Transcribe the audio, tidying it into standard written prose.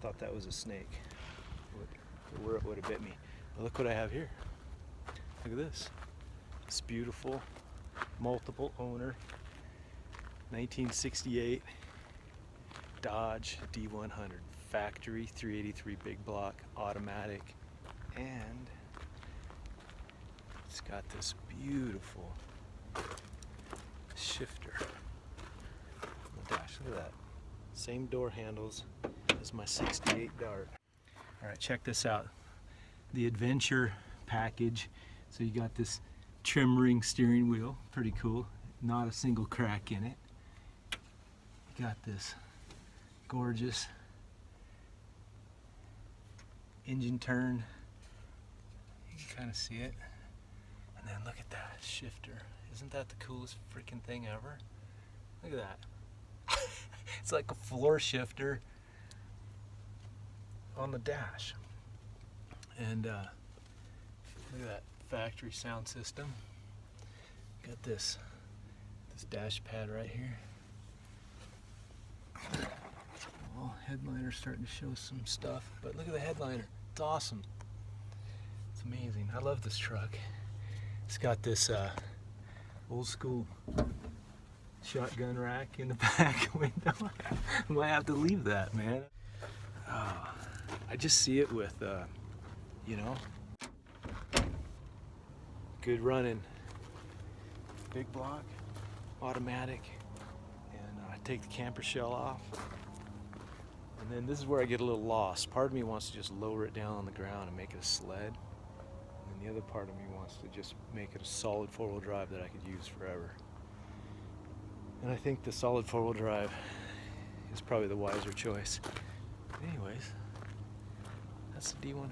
thought that was a snake, or it would have bit me. But look what I have here. Look at this. It's beautiful, multiple owner, 1968 Dodge D100 factory 383 big block automatic, and it's got this beautiful shifter on the dash. Look at that. Same door handles as my 68 Dart. All right, check this out. The Adventure package. So you got this trim ring steering wheel, pretty cool. Not a single crack in it. You got this gorgeous engine turn. You can kind of see it. And then look at that shifter. Isn't that the coolest freaking thing ever? Look at that. It's like a floor shifter on the dash. And look at that factory sound system. Got this dash pad right here. Well, headliner's starting to show some stuff, but look at the headliner. It's awesome. It's amazing. I love this truck. It's got this old school shotgun rack in the back window. I might have to leave that, man. I just see it with, you know, good running, big block, automatic, and I take the camper shell off. And then this is where I get a little lost. Part of me wants to just lower it down on the ground and make it a sled. And the other part of me wants to just make it a solid four-wheel drive that I could use forever. And I think the solid four-wheel drive is probably the wiser choice. Anyways, that's the D100.